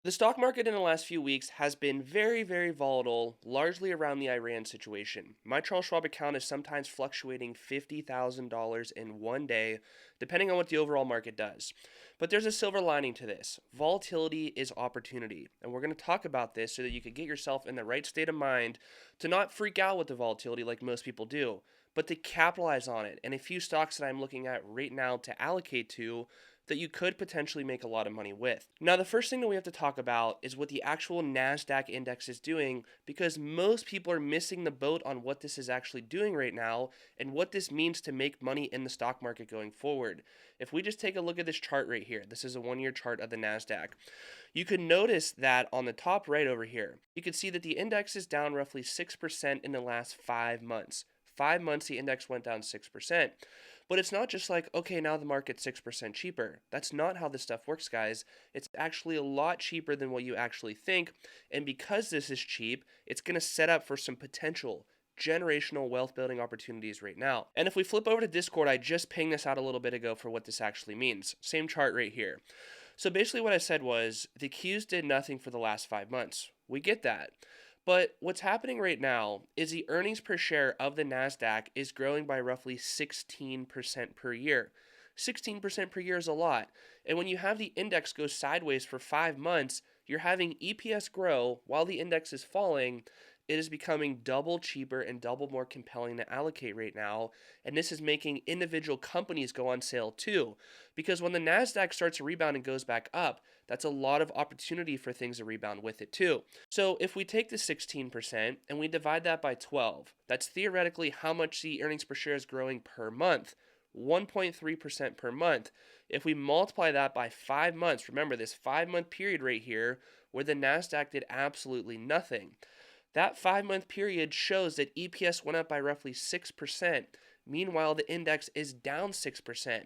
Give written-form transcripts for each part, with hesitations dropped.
The stock market in the last few weeks has been very, very volatile, largely around the Iran situation. My Charles Schwab account is sometimes fluctuating $50,000 in one day, depending on what the overall market does. But there's a silver lining to this. Volatility is opportunity. And we're going to talk about this so that you can get yourself in the right state of mind to not freak out with the volatility like most people do, but to capitalize on it. And a few stocks that I'm looking at right now to allocate to that you could potentially make a lot of money with. Now, the first thing that we have to talk about is what the actual NASDAQ index is doing because most people are missing the boat on what this is actually doing right now and what this means to make money in the stock market going forward. If we just take a look at this chart right here, this is a 1 year chart of the NASDAQ. You can notice that on the top right over here, you can see that the index is down roughly 6% in the last 5 months. 5 months, the index went down 6%. But it's not just like, okay, now the market's 6% cheaper. That's not how this stuff works, guys. It's actually a lot cheaper than what you actually think. And because this is cheap, it's going to set up for some potential generational wealth building opportunities right now. And if we flip over to Discord, I just pinged this out a little bit ago for what this actually means. Same chart right here. So basically, what I said was the Qs did nothing for the last 5 months. We get that. But what's happening right now is the earnings per share of the NASDAQ is growing by roughly 16% per year. 16% per year is a lot. And when you have the index go sideways for 5 months, you're having EPS grow while the index is falling. It is becoming double cheaper and double more compelling to allocate right now. And this is making individual companies go on sale too. Because when the NASDAQ starts to rebound and goes back up, that's a lot of opportunity for things to rebound with it too. So if we take the 16% and we divide that by 12, that's theoretically how much the earnings per share is growing per month. 1.3% per month. If we multiply that by 5 months, remember this 5 month period right here where the NASDAQ did absolutely nothing. That 5 month period shows that EPS went up by roughly 6%. Meanwhile, the index is down 6%.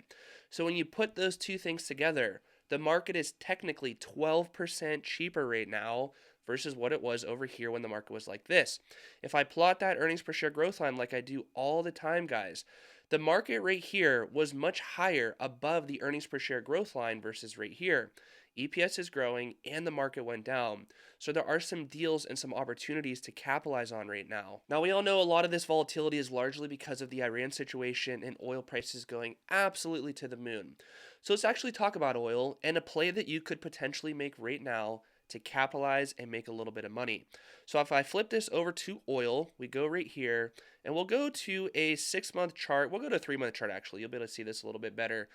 So when you put those two things together, the market is technically 12% cheaper right now versus what it was over here when the market was like this. If I plot that earnings per share growth line like I do all the time, guys, the market right here was much higher above the earnings per share growth line versus right here. EPS is growing and the market went down. So there are some deals and some opportunities to capitalize on right now. Now, we all know a lot of this volatility is largely because of the Iran situation and oil prices going absolutely to the moon. So let's actually talk about oil and a play that you could potentially make right now to capitalize and make a little bit of money. So if I flip this over to oil, we go right here and we'll go to a 6 month chart. We'll go to a 3 month chart actually. You'll be able to see this a little bit better.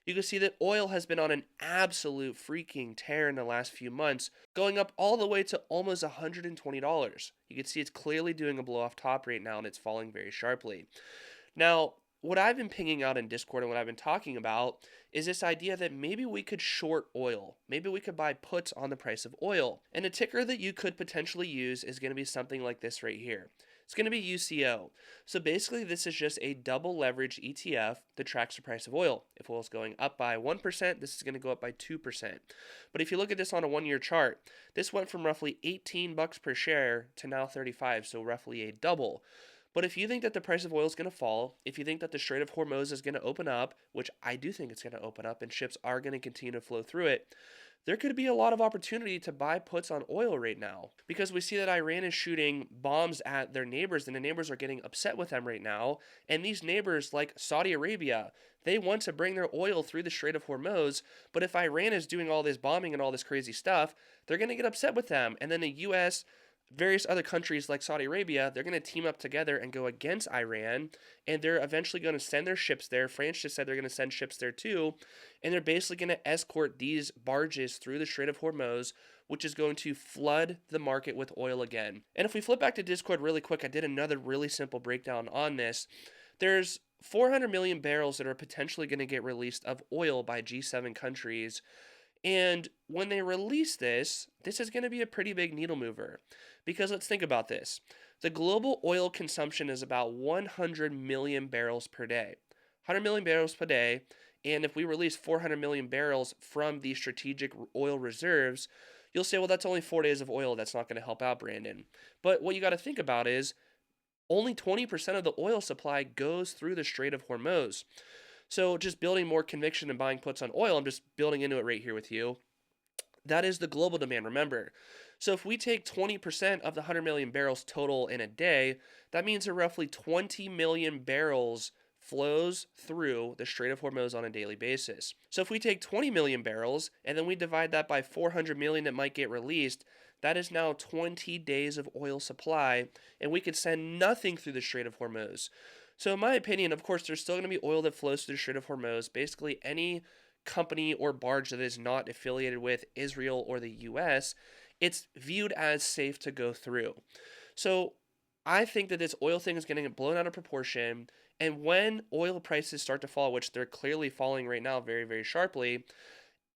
You can see that oil has been on an absolute freaking tear in the last few months, going up all the way to almost $120. You can see it's clearly doing a blow off top right now and it's falling very sharply. Now, what I've been pinging out in Discord and what I've been talking about is this idea that maybe we could short oil. Maybe we could buy puts on the price of oil. And a ticker that you could potentially use is going to be something like this right here. It's going to be UCO. So basically, this is just a double leveraged ETF that tracks the price of oil. If oil is going up by 1%, this is going to go up by 2%. But if you look at this on a 1 year chart, this went from roughly $18 per share to now 35, so roughly a double. But if you think that the price of oil is going to fall, if you think that the Strait of Hormuz is going to open up, which I do think it's going to open up and ships are going to continue to flow through it, there could be a lot of opportunity to buy puts on oil right now because we see that Iran is shooting bombs at their neighbors and the neighbors are getting upset with them right now. And these neighbors, like Saudi Arabia, they want to bring their oil through the Strait of Hormuz. But if Iran is doing all this bombing and all this crazy stuff, they're going to get upset with them. And then the U.S., various other countries like Saudi Arabia, they're going to team up together and go against Iran, and they're eventually going to send their ships there. France just said they're going to send ships there too, and they're basically going to escort these barges through the Strait of Hormuz, which is going to flood the market with oil again. And if we flip back to Discord really quick, I did another really simple breakdown on this. There's 400 million barrels that are potentially going to get released of oil by G7 countries. And when they release this, this is going to be a pretty big needle mover. Because let's think about this. The global oil consumption is about 100 million barrels per day. 100 million barrels per day. And if we release 400 million barrels from the strategic oil reserves, you'll say, well, that's only 4 days of oil. That's not going to help out, Brandon. But what you got to think about is only 20% of the oil supply goes through the Strait of Hormuz. So just building more conviction and buying puts on oil, I'm just building into it right here with you. That is the global demand, remember. So if we take 20% of the 100 million barrels total in a day, that means that roughly 20 million barrels flows through the Strait of Hormuz on a daily basis. So if we take 20 million barrels and then we divide that by 400 million that might get released, that is now 20 days of oil supply, and we could send nothing through the Strait of Hormuz. So, in my opinion, of course, there's still going to be oil that flows through the Strait of Hormuz. Basically, any company or barge that is not affiliated with Israel or the US, it's viewed as safe to go through. So I think that this oil thing is going to get blown out of proportion. And when oil prices start to fall, which they're clearly falling right now very, very sharply,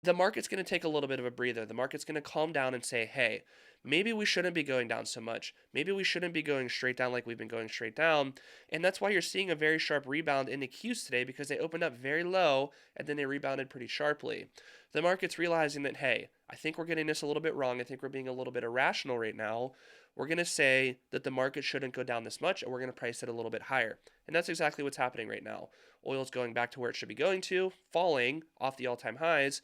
the market's going to take a little bit of a breather. The market's going to calm down and say, hey, maybe we shouldn't be going down so much. Maybe we shouldn't be going straight down like we've been going straight down. And that's why you're seeing a very sharp rebound in the Qs today, because they opened up very low and then they rebounded pretty sharply. The market's realizing that, hey, I think we're getting this a little bit wrong. I think we're being a little bit irrational right now. We're going to say that the market shouldn't go down this much and we're going to price it a little bit higher. And that's exactly what's happening right now. Oil's going back to where it should be going to, falling off the all time highs,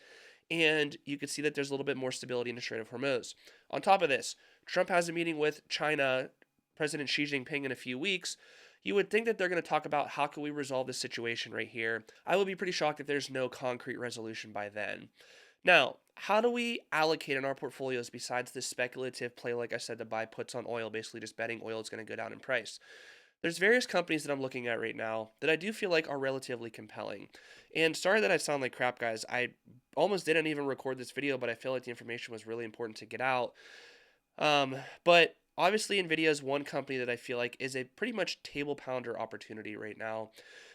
and you can see that there's a little bit more stability in the Strait of Hormuz. On top of this, Trump has a meeting with China President Xi Jinping in a few weeks. You would think that they're going to talk about how can we resolve this situation right here. I would be pretty shocked if there's no concrete resolution by then. Now, how do we allocate in our portfolios besides this speculative play, like I said, to buy puts on oil, basically just betting oil is going to go down in price? There's various companies that I'm looking at right now that I do feel like are relatively compelling. And sorry that I sound like crap, guys. I almost didn't even record this video, but I feel like the information was really important to get out. But obviously, Nvidia is one company that I feel like is a pretty much table pounder opportunity right now.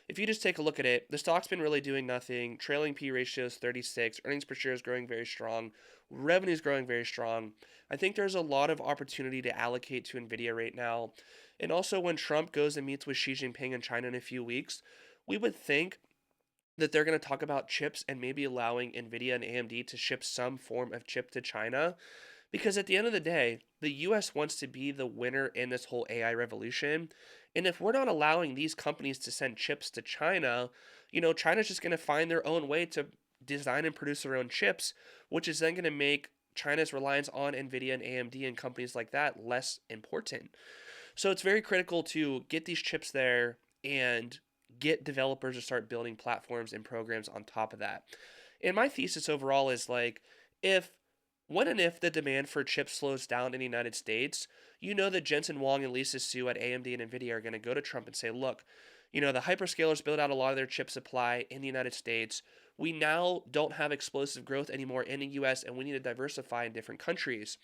If you just take a look at it, the stock's been really doing nothing. Trailing P ratio is 36. Earnings per share is growing very strong. Revenue is growing very strong. I think there's a lot of opportunity to allocate to Nvidia right now. And also, when Trump goes and meets with Xi Jinping in China in a few weeks, we would think that they're going to talk about chips and maybe allowing Nvidia and AMD to ship some form of chip to China. Because at the end of the day, the US wants to be the winner in this whole AI revolution. And if we're not allowing these companies to send chips to China, China's just going to find their own way to design and produce their own chips, which is then going to make China's reliance on Nvidia and AMD and companies like that less important. So it's very critical to get these chips there and get developers to start building platforms and programs on top of that. And my thesis overall is like, if when and if the demand for chips slows down in the United States, you know that Jensen Huang and Lisa Su at AMD and Nvidia are going to go to Trump and say, look, the hyperscalers build out a lot of their chip supply in the United States. We now don't have explosive growth anymore in the US, and we need to diversify in different countries.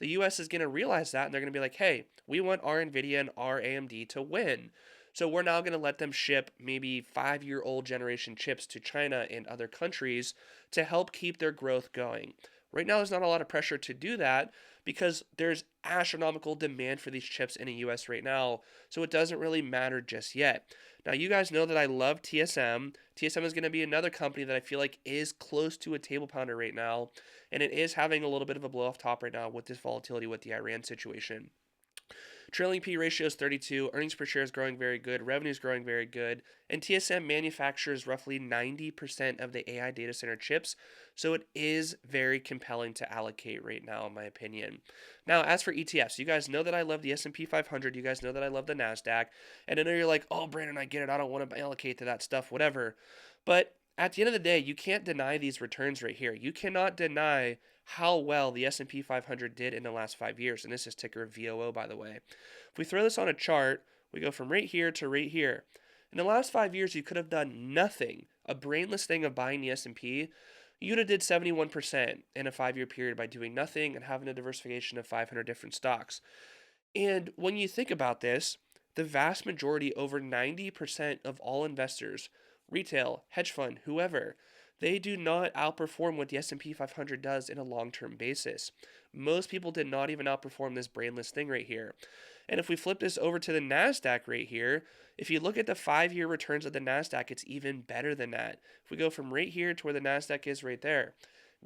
The US is going to realize that, and they're going to be like, hey, we want our Nvidia and our AMD to win. So we're now going to let them ship maybe 5-year-old generation chips to China and other countries to help keep their growth going. Right now, there's not a lot of pressure to do that because there's astronomical demand for these chips in the US right now, so it doesn't really matter just yet. Now, you guys know that I love TSM. TSM is going to be another company that I feel like is close to a table pounder right now, and it is having a little bit of a blow off top right now with this volatility with the Iran situation. Trailing P ratio is 32, earnings per share is growing very good, revenue is growing very good, and TSM manufactures roughly 90% of the AI data center chips, so it is very compelling to allocate right now, in my opinion. Now, as for ETFs, you guys know that I love the S&P 500, you guys know that I love the NASDAQ, and I know you're like, oh, Brandon, I get it, I don't want to allocate to that stuff, whatever, but at the end of the day, you can't deny these returns right here. You cannot deny how well the S&P 500 did in the last 5 years, and this is ticker VOO, by the way. If we throw this on a chart, we go from right here to right here. In the last 5 years, you could have done nothing, a brainless thing of buying the S&P. You'd have did 71% in a 5-year period by doing nothing and having a diversification of 500 different stocks. And when you think about this, the vast majority, over 90% of all investors, retail, hedge fund, whoever, they do not outperform what the S&P 500 does in a long-term basis. Most people did not even outperform this brainless thing right here. And if we flip this over to the NASDAQ right here, if you look at the 5-year returns of the NASDAQ, it's even better than that. If we go from right here to where the NASDAQ is right there,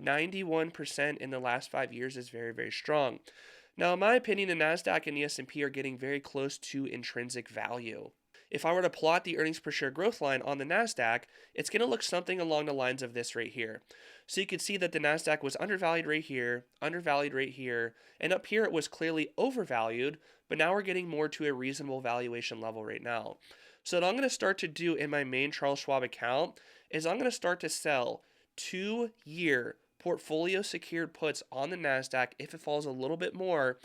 91% in the last 5 years is very, very strong. Now, in my opinion, the NASDAQ and the S&P are getting very close to intrinsic value. If I were to plot the earnings per share growth line on the NASDAQ, it's going to look something along the lines of this right here. So you could see that the NASDAQ was undervalued right here, and up here it was clearly overvalued, but now we're getting more to a reasonable valuation level right now. So what I'm going to start to do in my main Charles Schwab account is I'm going to start to sell 2-year portfolio secured puts on the NASDAQ if it falls a little bit more.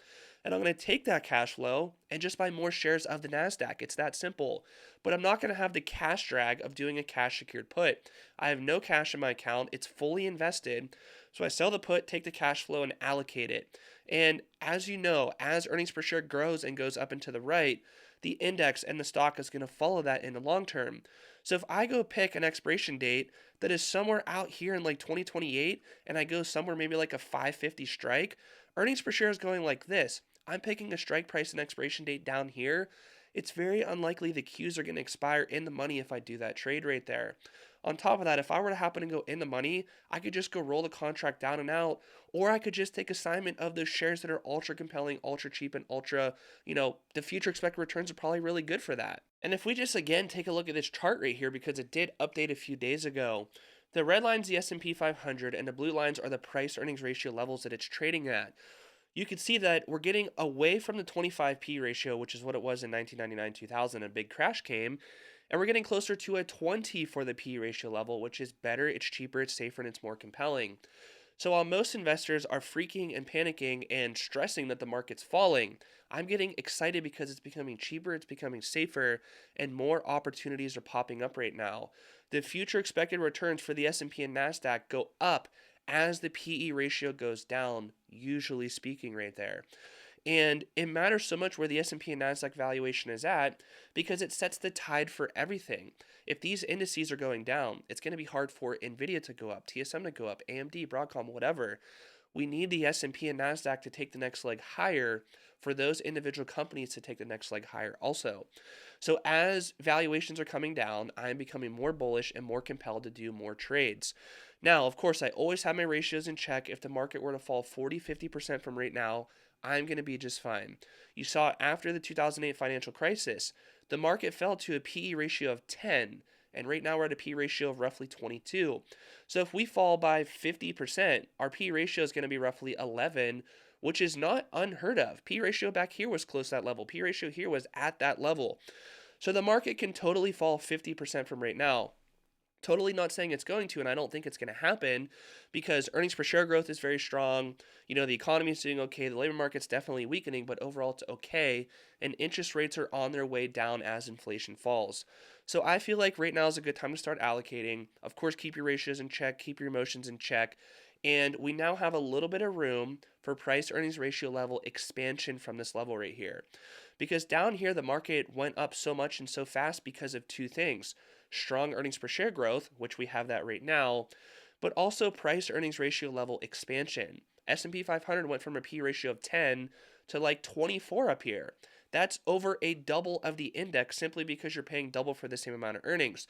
And I'm going to take that cash flow and just buy more shares of the NASDAQ. It's that simple. But I'm not going to have the cash drag of doing a cash secured put. I have no cash in my account. It's fully invested. So I sell the put, take the cash flow, and allocate it. And as you know, as earnings per share grows and goes up and to the right, the index and the stock is going to follow that in the long term. So if I go pick an expiration date that is somewhere out here in like 2028 and I go somewhere maybe like a 550 strike, earnings per share is going like this. I'm picking a strike price and expiration date down here. It's very unlikely the Qs are going to expire in the money if I do that trade right there. On top of that, if I were to happen to go in the money, I could just go roll the contract down and out, or I could just take assignment of those shares that are ultra compelling, ultra cheap, and ultra, the future expected returns are probably really good for that. And if we just again take a look at this chart right here, because it did update a few days ago, the red line's the S&P 500 and the blue lines are the price earnings ratio levels that it's trading at. You can see that we're getting away from the 25p ratio, which is what it was in 1999-2000, a big crash came, and we're getting closer to a 20 for the P ratio level, which is better, it's cheaper, it's safer, and it's more compelling. So while most investors are freaking and panicking and stressing that the market's falling, I'm getting excited because it's becoming cheaper, it's becoming safer, and more opportunities are popping up right now. The future expected returns for the S&P and Nasdaq go up as the PE ratio goes down, usually speaking right there. And it matters so much where the S&P and Nasdaq valuation is at because it sets the tide for everything. If these indices are going down, it's going to be hard for Nvidia to go up, TSM to go up, AMD, Broadcom, whatever. We need the S&P and Nasdaq to take the next leg higher for those individual companies to take the next leg higher also. So as valuations are coming down, I'm becoming more bullish and more compelled to do more trades. Now, of course, I always have my ratios in check. If the market were to fall 40-50% from right now, I'm going to be just fine. You saw after the 2008 financial crisis, the market fell to a PE ratio of 10, and right now we're at a P ratio of roughly 22. So if we fall by 50%, our P ratio is going to be roughly 11, which is not unheard of. P ratio back here was close to that level. P ratio here was at that level. So the market can totally fall 50% from right now. Totally not saying it's going to, and I don't think it's going to happen because earnings per share growth is very strong. The economy is doing okay. The labor market's definitely weakening, but overall it's okay. And interest rates are on their way down as inflation falls. So I feel like right now is a good time to start allocating. Of course, keep your ratios in check, keep your emotions in check. And we now have a little bit of room for price earnings ratio level expansion from this level right here. Because down here, the market went up so much and so fast because of two things: strong earnings per share growth, which we have that right now, but also price earnings ratio level expansion. S&P 500 went from a P ratio of 10 to like 24 up here. That's over a double of the index simply because you're paying double for the same amount of earnings.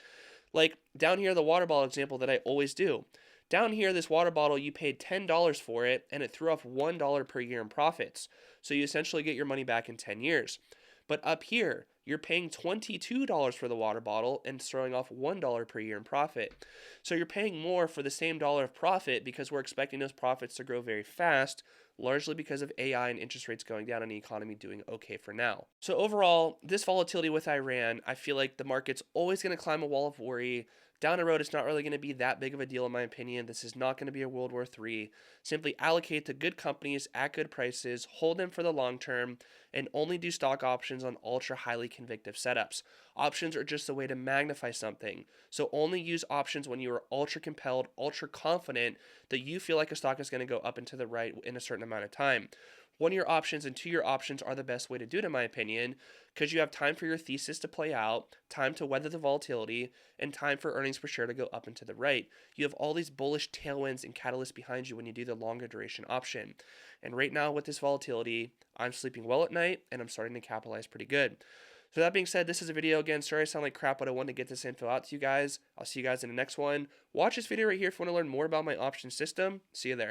Like down here, the water bottle example that I always do. Down here, this water bottle, you paid $10 for it, and it threw off $1 per year in profits. So you essentially get your money back in 10 years. But up here, you're paying $22 for the water bottle and throwing off $1 per year in profit. So you're paying more for the same dollar of profit because we're expecting those profits to grow very fast, largely because of AI and interest rates going down and the economy doing okay for now. So overall, this volatility with Iran, I feel like the market's always going to climb a wall of worry. Down the road, it's not really going to be that big of a deal in my opinion. This is not going to be a World War III. Simply allocate to good companies at good prices, hold them for the long term, and only do stock options on ultra highly convictive setups. Options are just a way to magnify something. So only use options when you are ultra compelled, ultra confident that you feel like a stock is going to go up and to the right in a certain amount of time. 1-year options and 2-year options are the best way to do it, in my opinion, because you have time for your thesis to play out, time to weather the volatility, and time for earnings per share to go up and to the right. You have all these bullish tailwinds and catalysts behind you when you do the longer duration option. And right now with this volatility, I'm sleeping well at night and I'm starting to capitalize pretty good. So that being said, this is a video again. Sorry I sound like crap, but I wanted to get this info out to you guys. I'll see you guys in the next one. Watch this video right here if you want to learn more about my option system. See you there.